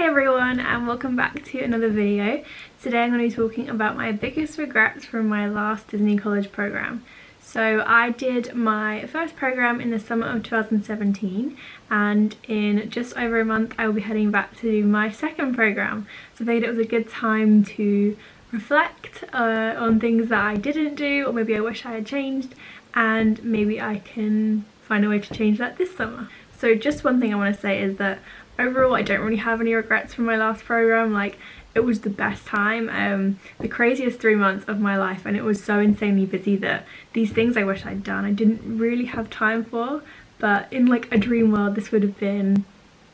Hey everyone, and welcome back to another video. Today I'm going to be talking about my biggest regrets from my last Disney College program. So I did my first program in the summer of 2017, and in just over a month I will be heading back to do my second program. So I figured it was a good time to reflect on things that I didn't do, or maybe I wish I had changed, and maybe I can find a way to change that this summer. So just one thing I want to say is that overall I don't really have any regrets from my last program. Like, it was the best time, the craziest 3 months of my life, and it was so insanely busy that these things I wish I'd done I didn't really have time for. But in like a dream world, this would have been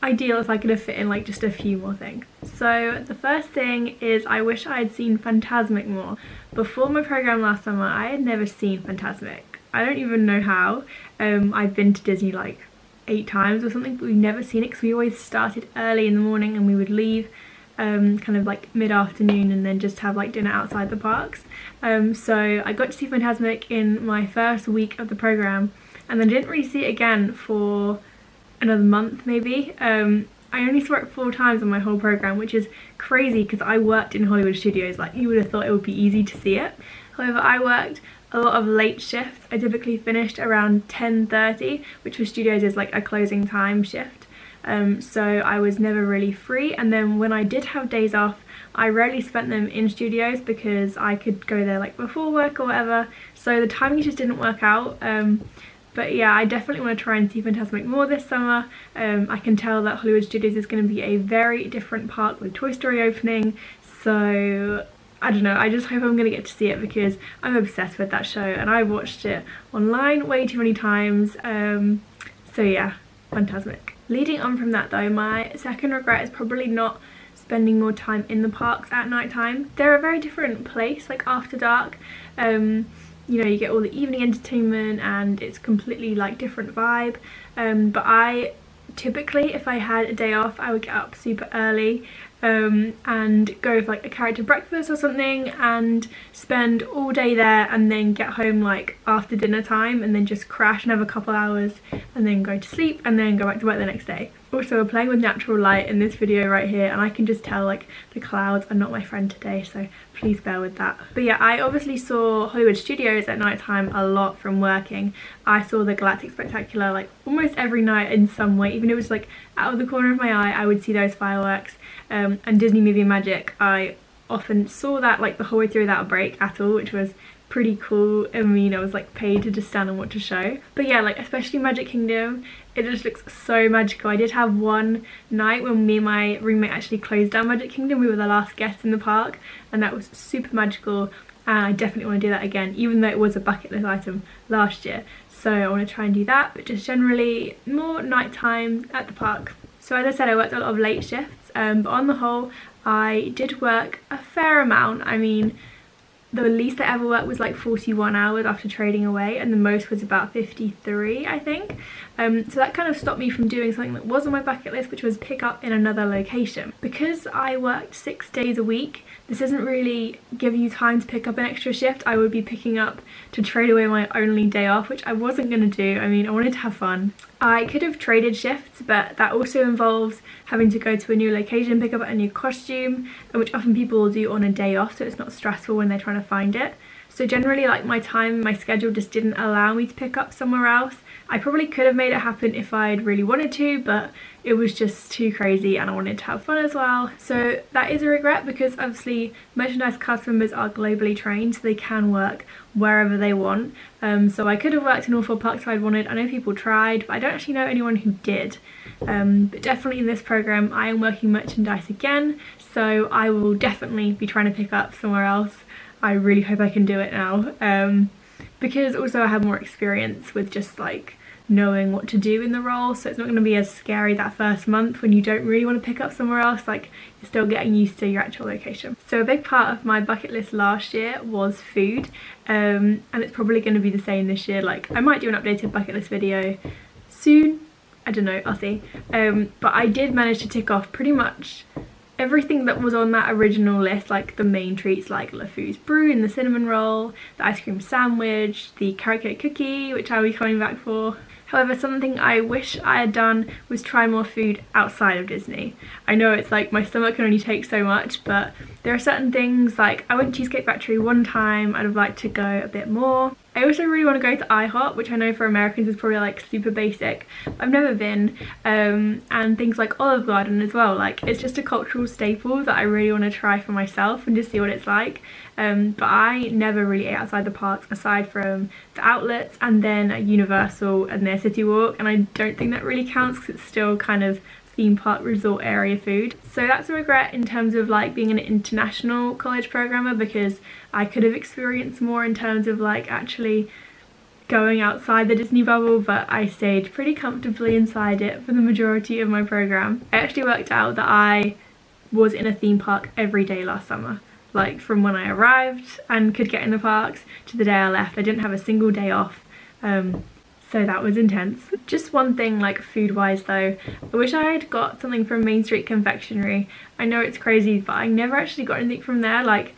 ideal if I could have fit in like just a few more things. So the first thing is I wish I had seen Fantasmic more. Before my program last summer I had never seen Fantasmic. I don't even know how. I've been to Disney like 8 times or something, but we've never seen it because we always started early in the morning and we would leave kind of like mid-afternoon and then just have like dinner outside the parks. So I got to see Fantasmic in my first week of the program, and then didn't really see it again for another month maybe. I only saw it 4 times on my whole program, which is crazy because I worked in Hollywood Studios. Like, you would have thought it would be easy to see it. However, I worked a lot of late shifts. I typically finished around 10:30, which for studios is like a closing time shift. So I was never really free, and then when I did have days off I rarely spent them in studios because I could go there like before work or whatever, so the timing just didn't work out. But yeah, I definitely want to try and see Fantasmic more this summer. I can tell that Hollywood Studios is going to be a very different park with Toy Story opening, so I don't know, I just hope I'm going to get to see it because I'm obsessed with that show and I watched it online way too many times. So yeah, Fantasmic. Leading on from that though, my second regret is probably not spending more time in the parks at night time. They're a very different place, like after dark. You know, you get all the evening entertainment and it's completely like different vibe. But I typically, if I had a day off, I would get up super early and go for like a character breakfast or something and spend all day there, and then get home like after dinner time and then just crash and have a couple hours and then go to sleep and then go back to work the next day. Also, we're playing with natural light in this video right here, and I can just tell like the clouds are not my friend today, so please bear with that. But yeah, I obviously saw Hollywood Studios at night time a lot from working. I saw the Galactic Spectacular like almost every night in some way, even if it was like out of the corner of my eye I would see those fireworks. And Disney Movie Magic, I often saw that like the whole way through without a break at all, which was pretty cool. I mean, I was like paid to just stand and watch a show. But yeah, like especially Magic Kingdom, it just looks so magical. I did have one night when me and my roommate actually closed down Magic Kingdom. We were the last guests in the park and that was super magical, and I definitely want to do that again, even though it was a bucket list item last year. So I want to try and do that, but just generally more nighttime at the park. So as I said, I worked a lot of late shifts, but on the whole I did work a fair amount. I mean, the least I ever worked was like 41 hours after trading away, and the most was about 53, I think. So that kind of stopped me from doing something that was on my bucket list, which was pick up in another location. Because I worked 6 days a week, this doesn't really give you time to pick up an extra shift. I would be picking up to trade away my only day off, which I wasn't going to do. I mean, I wanted to have fun. I could have traded shifts, but that also involves having to go to a new location, pick up a new costume, which often people will do on a day off, so it's not stressful when they're trying to find it. So generally, like, my schedule just didn't allow me to pick up somewhere else. I probably could have made it happen if I'd really wanted to, but it was just too crazy and I wanted to have fun as well. So that is a regret, because obviously merchandise cast members are globally trained, so they can work wherever they want. So I could have worked in all 4 parks if I'd wanted. I know people tried, but I don't actually know anyone who did. But definitely in this program I am working merchandise again, so I will definitely be trying to pick up somewhere else. I really hope I can do it now, because also I have more experience with just like knowing what to do in the role, so it's not going to be as scary that first month when you don't really want to pick up somewhere else. Like, you're still getting used to your actual location. So a big part of my bucket list last year was food, and it's probably going to be the same this year. Like, I might do an updated bucket list video soon, I don't know, I'll see. But I did manage to tick off pretty much everything that was on that original list, like the main treats like LeFou's Brew and the cinnamon roll, the ice cream sandwich, the carrot cake cookie, which I'll be coming back for. However, something I wish I had done was try more food outside of Disney. I know it's like my stomach can only take so much, but there are certain things, like I went to Cheesecake Factory one time, I'd have liked to go a bit more. I also really want to go to IHOP, which I know for Americans is probably like super basic, but I've never been, and things like Olive Garden as well. Like, it's just a cultural staple that I really want to try for myself and just see what it's like. But I never really ate outside the parks aside from the outlets and then at Universal and their City Walk, and I don't think that really counts because it's still kind of theme park resort area food. So that's a regret in terms of like being an international college programmer, because I could have experienced more in terms of like actually going outside the Disney bubble, but I stayed pretty comfortably inside it for the majority of my program. It actually worked out that I was in a theme park every day last summer. Like, from when I arrived and could get in the parks to the day I left. I didn't have a single day off. So that was intense. Just one thing, like food wise though, I wish I had got something from Main Street Confectionery. I know it's crazy, but I never actually got anything from there. Like,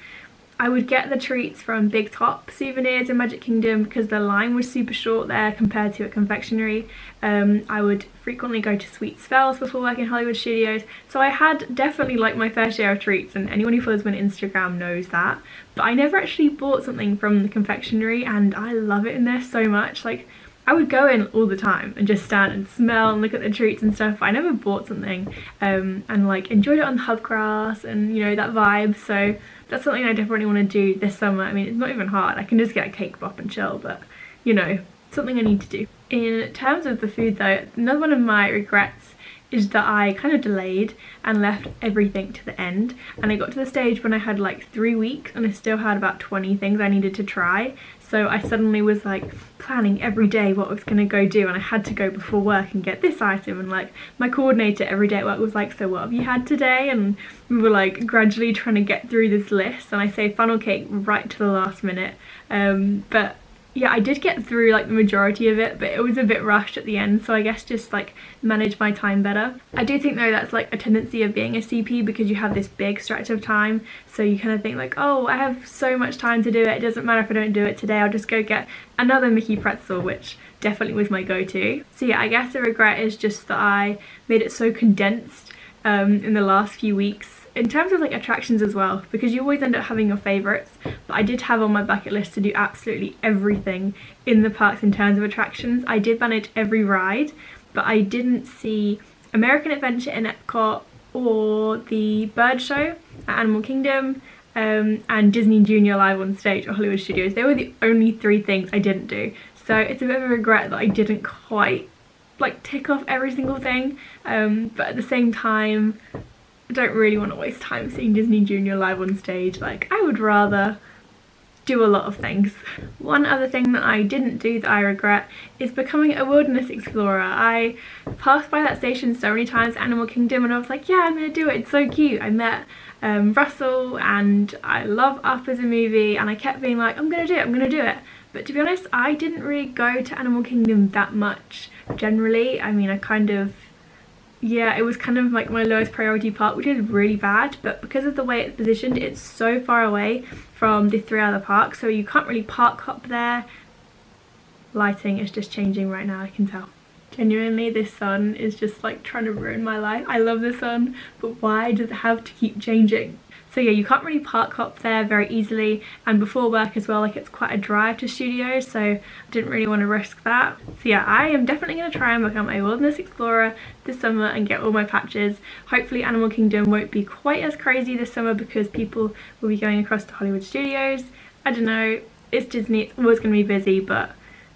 I would get the treats from Big Top Souvenirs in Magic Kingdom because the line was super short there compared to a confectionery. I would frequently go to Sweet Spells before working Hollywood Studios, so I had definitely like my fair share of treats, and anyone who follows me on Instagram knows that. But I never actually bought something from the confectionery, and I love it in there so much. Like, I would go in all the time and just stand and smell and look at the treats and stuff, but I never bought something, and like enjoyed it on the hub grass and, you know, that vibe. So that's something I definitely want to do this summer. I mean, it's not even hard, I can just get a cake pop and chill, but you know, something I need to do. In terms of the food though, another one of my regrets is that I kind of delayed and left everything to the end, and I got to the stage when I had like 3 weeks and I still had about 20 things I needed to try. So I suddenly was like planning every day what I was gonna go do, and I had to go before work and get this item, and like my coordinator every day at work was like, so what have you had today? And we were like gradually trying to get through this list, and I say funnel cake right to the last minute. But yeah, I did get through like the majority of it, but it was a bit rushed at the end, so I guess just like manage my time better. I do think though that's like a tendency of being a CP, because you have this big stretch of time, so you kind of think like, oh, I have so much time to do it, it doesn't matter if I don't do it today, I'll just go get another Mickey pretzel, which definitely was my go-to. So yeah, I guess the regret is just that I made it so condensed in the last few weeks. In terms of like attractions as well, because you always end up having your favourites, but I did have on my bucket list to do absolutely everything in the parks in terms of attractions. I did manage every ride, but I didn't see American Adventure in Epcot or the Bird Show at Animal Kingdom, and Disney Junior Live on Stage at Hollywood Studios. They were the only 3 things I didn't do, so it's a bit of a regret that I didn't quite like tick off every single thing, but at the same time I don't really want to waste time seeing Disney Junior Live on Stage. Like, I would rather do a lot of things. One other thing that I didn't do that I regret is becoming a wilderness explorer. I passed by that station so many times at Animal Kingdom, and I was like, yeah, I'm gonna do it, it's so cute. I met Russell, and I love Up as a movie, and I kept being like, I'm gonna do it, I'm gonna do it. But to be honest, I didn't really go to Animal Kingdom that much generally. I mean, I kind of, yeah, it was kind of like my lowest priority park, which is really bad, but because of the way it's positioned, it's so far away from the 3 other parks, so you can't really park hop there. Lighting is just changing right now, I can tell. Genuinely, this sun is just like trying to ruin my life. I love the sun, but why does it have to keep changing? So yeah, you can't really park hop there very easily, and before work as well, like it's quite a drive to studios, so I didn't really want to risk that. So yeah, I am definitely going to try and become a wilderness explorer this summer and get all my patches. Hopefully Animal Kingdom won't be quite as crazy this summer because people will be going across to Hollywood Studios. I don't know, it's Disney, it's always going to be busy, but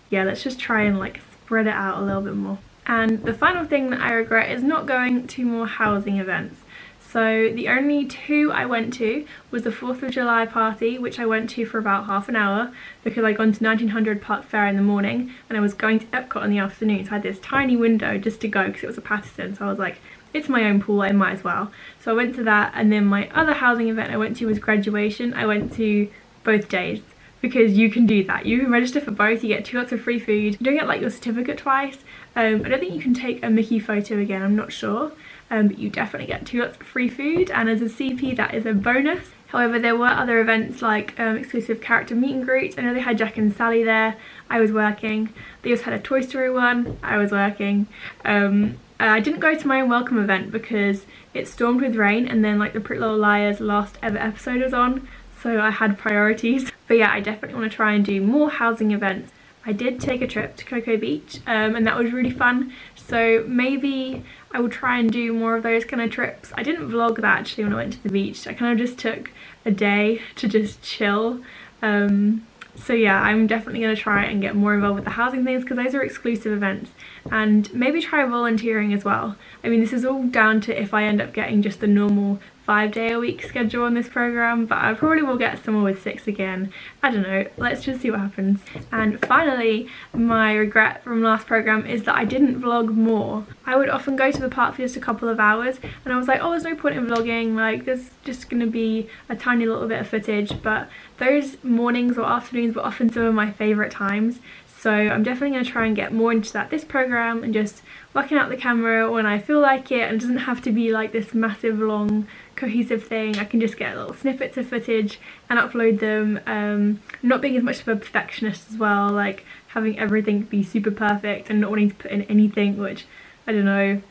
yeah, let's just try and like spread it out a little bit more. And the final thing that I regret is not going to more housing events. So the only 2 I went to was the 4th of July party, which I went to for about half an hour because I'd gone to 1900 Park Fair in the morning and I was going to Epcot in the afternoon, so I had this tiny window just to go because it was a Patterson, so I was like, it's my own pool, I might as well. So I went to that, and then my other housing event I went to was graduation. I went to both days because you can do that. You can register for both, you get 2 lots of free food. You don't get like your certificate twice. I don't think you can take a Mickey photo again, I'm not sure. But you definitely get 2 lots of free food, and as a CP that is a bonus. However, there were other events like exclusive character meet and greets. I know they had Jack and Sally there. I was working. They also had a Toy Story one. I was working. I didn't go to my own welcome event because it stormed with rain, and then like the Pretty Little Liars last ever episode was on, so I had priorities. But yeah, I definitely want to try and do more housing events. I did take a trip to Cocoa Beach and that was really fun, so maybe I will try and do more of those kind of trips. I didn't vlog that actually when I went to the beach. I kind of just took a day to just chill. So yeah, I'm definitely going to try and get more involved with the housing things because those are exclusive events, and maybe try volunteering as well. I mean, this is all down to if I end up getting just the normal 5-day-a-week schedule on this program, but I probably will get somewhere with 6 again. I don't know, let's just see what happens. And finally, my regret from last program is that I didn't vlog more. I would often go to the park for just a couple of hours and I was like, oh, there's no point in vlogging, like there's just gonna be a tiny little bit of footage, but those mornings or afternoons were often some of my favourite times. So I'm definitely going to try and get more into that this program and just working out the camera when I feel like it, and it doesn't have to be like this massive long cohesive thing. I can just get little snippets of footage and upload them, not being as much of a perfectionist as well, like having everything be super perfect and not wanting to put in anything, which I don't know,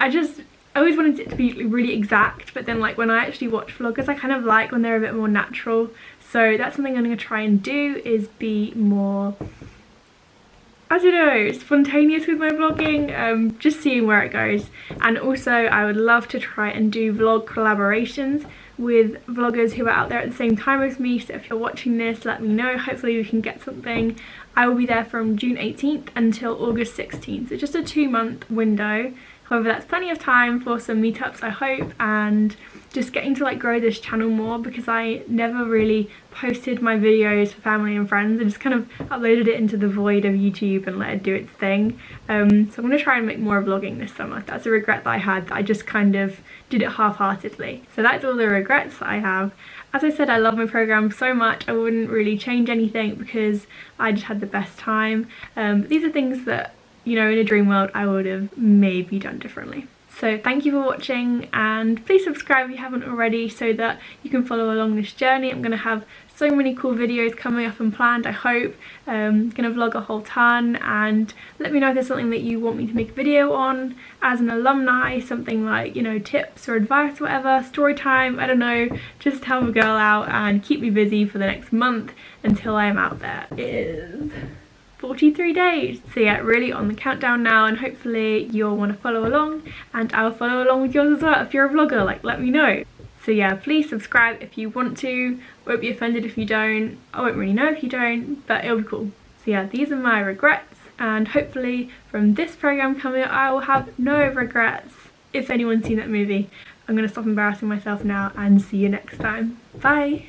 I always wanted it to be really exact, but then like when I actually watch vloggers I kind of like when they're a bit more natural. So that's something I'm going to try and do, is be more, I don't know, spontaneous with my vlogging, just seeing where it goes. And also I would love to try and do vlog collaborations with vloggers who are out there at the same time as me, so if you're watching this, let me know. Hopefully we can get something. I will be there from June 18th until August 16th, so just a 2-month window. However, that's plenty of time for some meetups, I hope, and just getting to like grow this channel more, because I never really posted my videos for family and friends. I just kind of uploaded it into the void of YouTube and let it do its thing. So I'm going to try and make more vlogging this summer. That's a regret that I had, that I just kind of did it half-heartedly. So that's all the regrets that I have. As I said, I love my program so much, I wouldn't really change anything because I just had the best time. But these are things that, you know, in a dream world I would have maybe done differently. So thank you for watching, and please subscribe if you haven't already so that you can follow along this journey. I'm going to have so many cool videos coming up and planned, I hope. Going to vlog a whole ton, and let me know if there's something that you want me to make a video on as an alumni, something like, you know, tips or advice or whatever, story time, I don't know, just help a girl out and keep me busy for the next month until I am out there. It is 43 days. So yeah, really on the countdown now, and hopefully you'll want to follow along and I'll follow along with yours as well. If you're a vlogger, like, let me know. So yeah, please subscribe if you want to. Won't be offended if you don't. I won't really know if you don't, but it'll be cool. So yeah, these are my regrets, and hopefully from this program coming up I will have no regrets. If anyone's seen that movie. I'm gonna stop embarrassing myself now and see you next time. Bye.